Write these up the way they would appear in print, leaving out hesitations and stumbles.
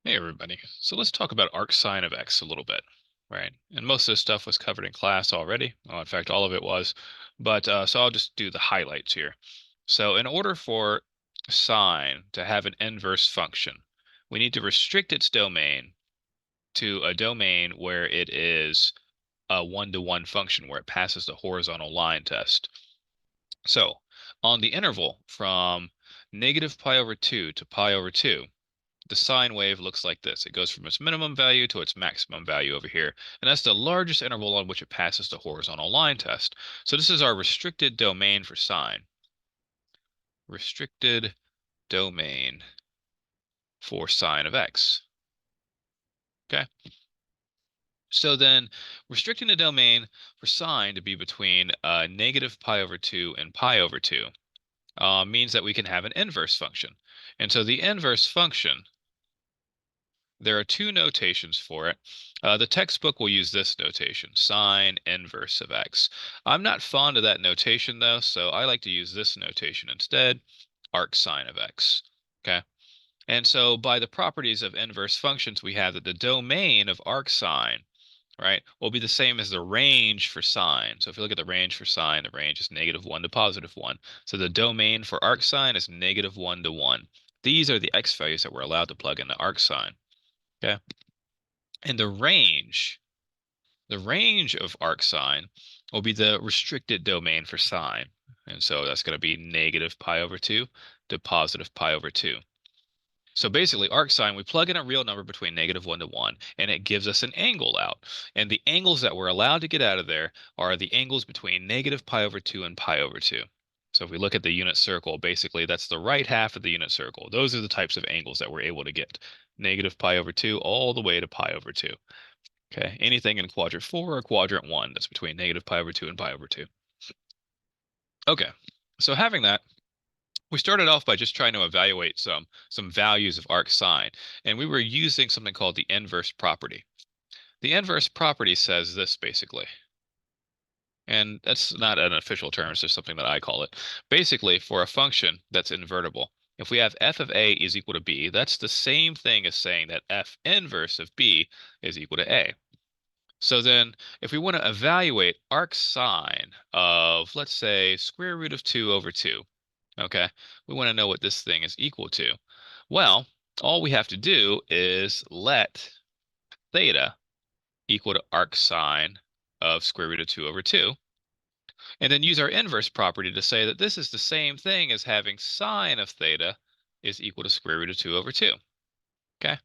Hey everybody. So let's talk about arcsine of x a little bit, right? And most of this stuff was covered in class already. Well, in fact, all of it was. But so I'll just do the highlights here. So in order for sine to have an inverse function, we need to restrict its domain to a domain where it is a one-to-one function, where it passes the horizontal line test. So on the interval from negative pi over 2 to pi over 2, the sine wave looks like this. It goes from its minimum value to its maximum value over here. And that's the largest interval on which it passes the horizontal line test. So this is our restricted domain for sine. Restricted domain for sine of x. Okay. So then restricting the domain for sine to be between negative pi over 2 and pi over 2 means that we can have an inverse function. And so the inverse function, there are two notations for it. The textbook will use this notation, sine inverse of x. I'm not fond of that notation though, so I like to use this notation instead, arcsine of x. Okay. And so by the properties of inverse functions, we have that the domain of arcsine, right, will be the same as the range for sine. So if you look at the range for sine, the range is -1 to +1. So the domain for arcsine is -1 to 1. These are the x values that we're allowed to plug into arcsine. Okay. And the range of arcsine will be the restricted domain for sine. And so that's going to be negative pi over 2 to positive pi over 2. So basically, arcsine, we plug in a real number between -1 to 1, and it gives us an angle out. And the angles that we're allowed to get out of there are the angles between negative pi over 2 and pi over 2. So if we look at the unit circle, basically that's the right half of the unit circle. Those are the types of angles that we're able to get. Negative pi over 2 all the way to pi over 2. Okay, anything in quadrant 4 or quadrant 1 that's between negative pi over 2 and pi over 2. Okay, so having that, we started off by just trying to evaluate some values of arcsine, and we were using something called the inverse property. The inverse property says this basically, and that's not an official term, it's just something that I call it. Basically, for a function that's invertible, if we have f of a is equal to b, that's the same thing as saying that f inverse of b is equal to a. So then if we want to evaluate arcsine of, let's say, square root of 2 over 2, okay, we want to know what this thing is equal to. Well, all we have to do is let theta equal to arcsine of square root of 2 over 2, and then use our inverse property to say that this is the same thing as having sine of theta is equal to square root of 2 over 2. Okay.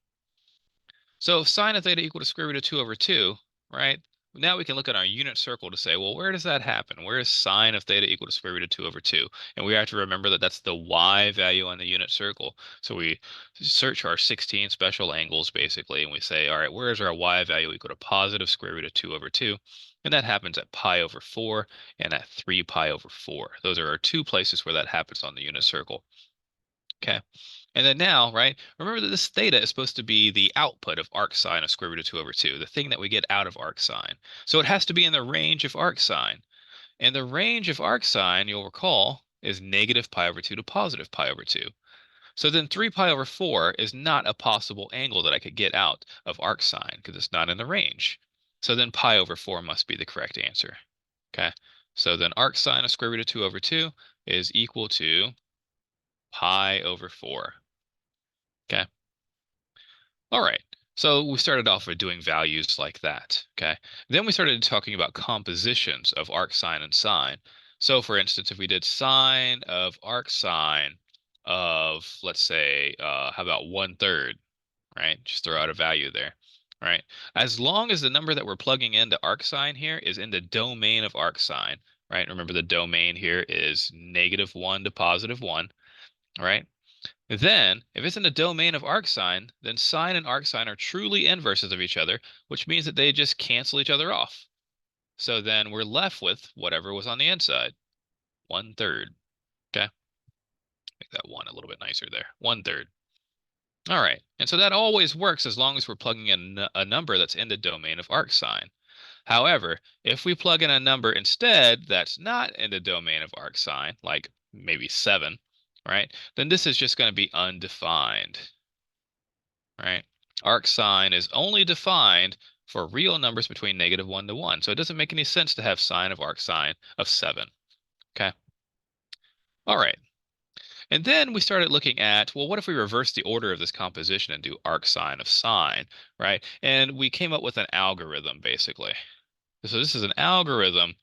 So if sine of theta equal to square root of 2 over 2, right? Now we can look at our unit circle to say, well, where does that happen? Where is sine of theta equal to square root of 2 over 2? And we have to remember that that's the y value on the unit circle. So we search our 16 special angles, basically, and we say, all right, where is our y value equal to positive square root of 2 over 2? And that happens at pi over 4 and at 3 pi over 4. Those are our two places where that happens on the unit circle. Okay. And then now, right, remember that this theta is supposed to be the output of arcsine of square root of 2 over 2, the thing that we get out of arcsine. So it has to be in the range of arcsine. And the range of arcsine, you'll recall, is negative pi over 2 to positive pi over 2. So then 3 pi over 4 is not a possible angle that I could get out of arcsine because it's not in the range. So then pi over 4 must be the correct answer. Okay. So then arcsine of square root of 2 over 2 is equal to pi over 4. Okay. All right. So we started off with doing values like that. Okay. Then we started talking about compositions of arcsine and sine. So for instance, if we did sine of arcsine of, let's say, how about 1/3, right? Just throw out a value there, right? As long as the number that we're plugging into arcsine here is in the domain of arcsine, right? Remember the domain here is -1 to +1, right? Then, if it's in the domain of arcsine, then sine and arcsine are truly inverses of each other, which means that they just cancel each other off. So then we're left with whatever was on the inside, 1/3. Okay, make that one a little bit nicer there, 1/3. All right, and so that always works as long as we're plugging in a number that's in the domain of arcsine. However, if we plug in a number instead that's not in the domain of arcsine, like maybe 7, right, then this is just going to be undefined. Right? Arcsine is only defined for real numbers between -1 to 1. So it doesn't make any sense to have sine of arcsine of 7. Okay. All right. And then we started looking at, well, what if we reverse the order of this composition and do arcsine of sine, right? And we came up with an algorithm, basically. So this is an algorithm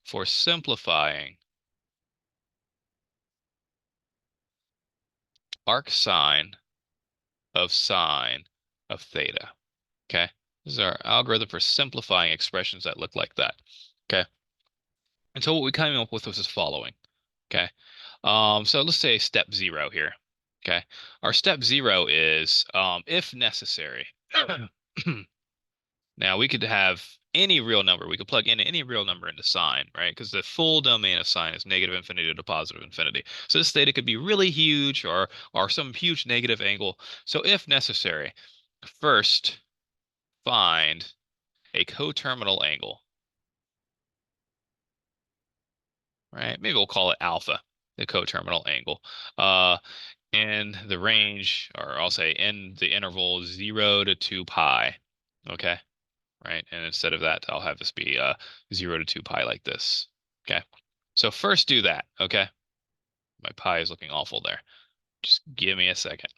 for simplifying arcsine of sine of theta. Okay. This is our algorithm for simplifying expressions that look like that. Okay. And so what we came up with was this following. Okay. So let's say step 0 here. Okay. Our step 0 is if necessary. Now we could have any real number. We could plug in any real number into sine, right? Because the full domain of sine is -infinity to +infinity. So this theta could be really huge or some huge negative angle. So if necessary, first find a coterminal angle, right? Maybe we'll call it alpha, the coterminal angle. In the range, or I'll say in the interval 0 to 2 pi. Okay. Right? And instead of that, I'll have this be 0 to 2 pi like this. Okay. So first do that. Okay. My pi is looking awful there. Just give me a second.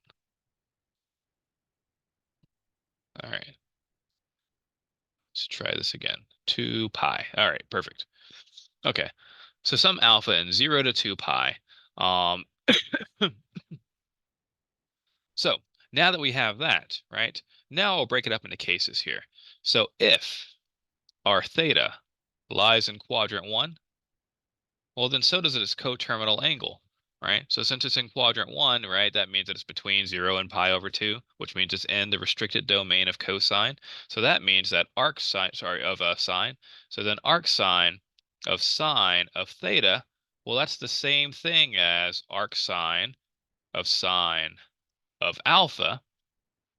All right. Let's try this again. 2 pi. All right. Perfect. Okay. So some alpha in 0 to 2 pi. Um, so now that we have that, right? Now I'll break it up into cases here. So if our theta lies in quadrant 1, well, then so does its coterminal angle, right? So since it's in quadrant 1, right, that means that it's between 0 and pi over 2, which means it's in the restricted domain of cosine. So that means that arcsine, sorry, of sine. So then arcsine of sine of theta, well, that's the same thing as arcsine of sine of alpha,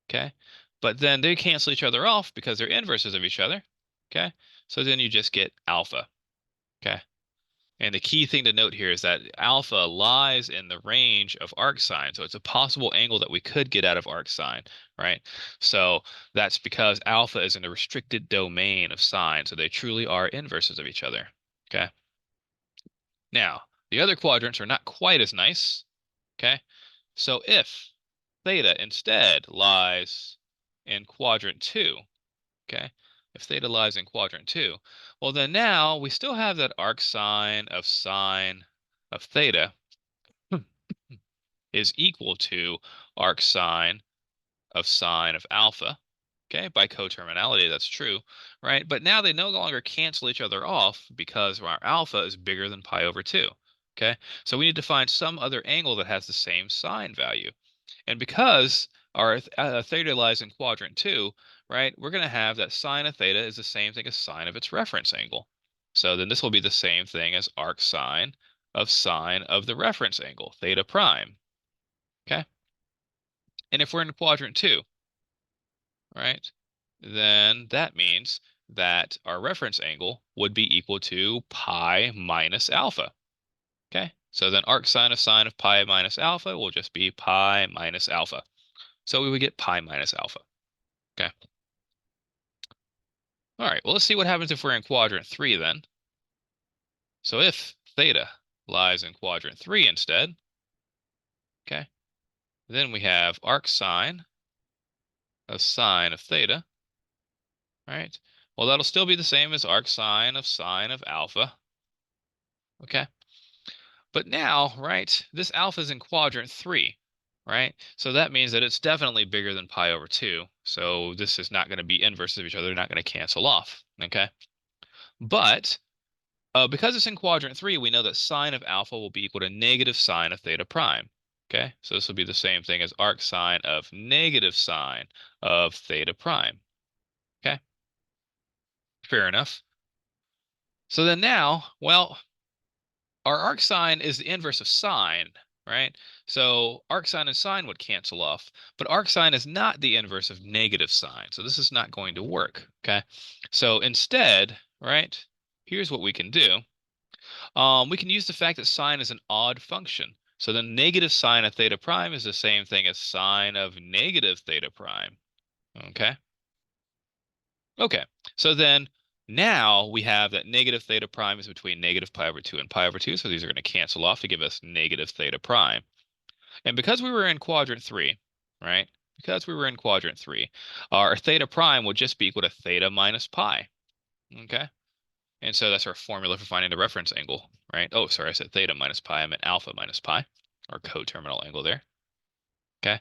okay? But then they cancel each other off because they're inverses of each other, okay? So then you just get alpha, okay? And the key thing to note here is that alpha lies in the range of arcsine. So it's a possible angle that we could get out of arcsine, right? So that's because alpha is in a restricted domain of sine. So they truly are inverses of each other. Okay. Now, the other quadrants are not quite as nice. Okay. So if theta instead lies in quadrant 2, okay, if theta lies in quadrant 2, well, then now we still have that arcsine of sine of theta is equal to arcsine of sine of alpha. Okay, by coterminality, that's true, right? But now they no longer cancel each other off because our alpha is bigger than pi over 2. Okay, so we need to find some other angle that has the same sine value. And because our theta lies in quadrant 2, right, we're going to have that sine of theta is the same thing as sine of its reference angle. So then this will be the same thing as arcsine of sine of the reference angle, theta prime. Okay? And if we're in quadrant 2, right, then that means that our reference angle would be equal to pi minus alpha. Okay? So then arcsine of sine of pi minus alpha will just be pi minus alpha. So we would get pi minus alpha. Okay. All right. Well, let's see what happens if we're in quadrant 3 then. So if theta lies in quadrant 3 instead, okay, then we have arcsine of sine of theta, right? Well, that'll still be the same as arcsine of sine of alpha. Okay. But now, right, this alpha is in quadrant 3, right? So that means that it's definitely bigger than pi over 2. So this is not going to be inverses of each other. They're not going to cancel off. Okay. But because it's in quadrant 3, we know that sine of alpha will be equal to negative sine of theta prime. Okay, so this will be the same thing as arcsine of negative sine of theta prime. Okay, fair enough. So then now, well, our arcsine is the inverse of sine, right? So arcsine and sine would cancel off, but arcsine is not the inverse of negative sine. So this is not going to work. Okay, so instead, right, here's what we can do. We can use the fact that sine is an odd function. So the negative sine of theta prime is the same thing as sine of negative theta prime. Okay. Okay. So then now we have that negative theta prime is between negative pi over 2 and pi over 2. So these are going to cancel off to give us negative theta prime. And because we were in quadrant 3, right? Because we were in quadrant 3, our theta prime would just be equal to theta minus pi. Okay. And so that's our formula for finding the reference angle, right? Oh, sorry, I said theta minus pi. I meant alpha minus pi, our coterminal angle there. Okay.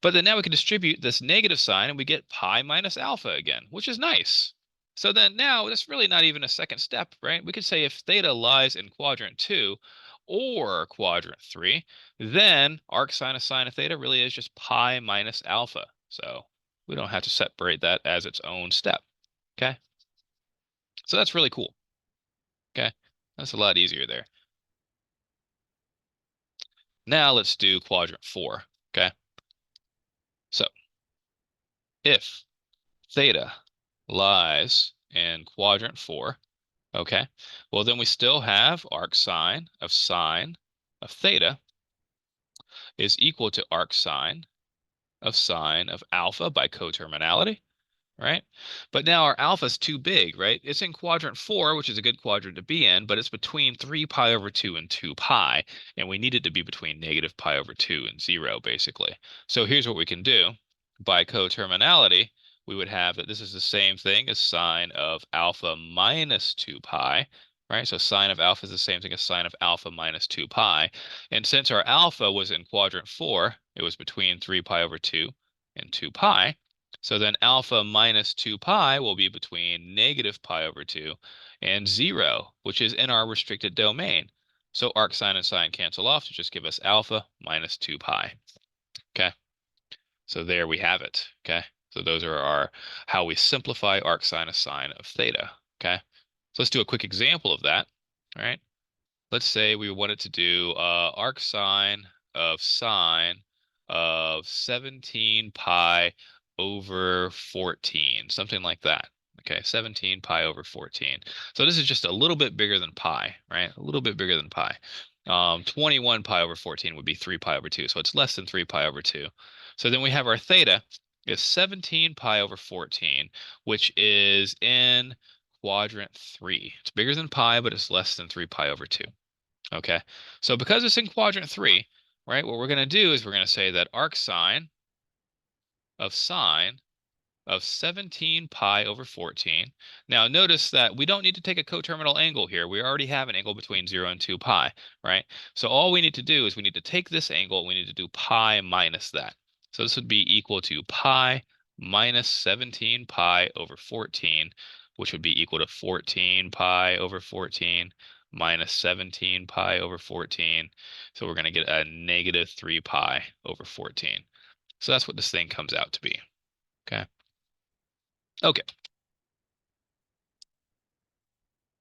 But then now we can distribute this negative sign and we get pi minus alpha again, which is nice. So then now that's really not even a second step, right? We could say if theta lies in quadrant 2 or quadrant 3, then arcsine of sine of theta really is just pi minus alpha. So we don't have to separate that as its own step. Okay. So that's really cool. Okay. That's a lot easier there. Now let's do quadrant 4. Okay. So if theta lies in quadrant 4, okay, well then we still have arcsine of theta is equal to arcsine of sine of alpha by coterminality, right? But now our alpha is too big, right? It's in quadrant 4, which is a good quadrant to be in, but it's between 3 pi over 2 and 2 pi, and we need it to be between negative pi over 2 and 0, basically. So here's what we can do. By coterminality, we would have that this is the same thing as sine of alpha minus 2 pi, right? So sine of alpha is the same thing as sine of alpha minus 2 pi. And since our alpha was in quadrant 4, it was between 3 pi over 2 and 2 pi. So then alpha minus 2 pi will be between negative pi over 2 and 0, which is in our restricted domain. So arcsine and sine cancel off to just give us alpha minus 2 pi. Okay, so there we have it. Okay, so those are our how we simplify arcsine of sine of theta. Okay, so let's do a quick example of that. All right, let's say we wanted to do arcsine of sine of 17 pi over 14, something like that. Okay, 17 pi over 14. So this is just a little bit bigger than pi, right? A little bit bigger than pi. 21 pi over 14 would be 3 pi over 2, so it's less than 3 pi over 2. So then we have our theta is 17 pi over 14, which is in quadrant 3. It's bigger than pi, but it's less than 3 pi over 2. Okay, so because it's in quadrant 3, right, what we're going to do is we're going to say that arcsine of sine of 17 pi over 14. Now notice that we don't need to take a coterminal angle here. We already have an angle between 0 and 2 pi, right? So all we need to do is we need to take this angle, we need to do pi minus that. So this would be equal to pi minus 17 pi over 14, which would be equal to 14 pi over 14 minus 17 pi over 14. So we're going to get a negative 3 pi over 14. So that's what this thing comes out to be. Okay. Okay.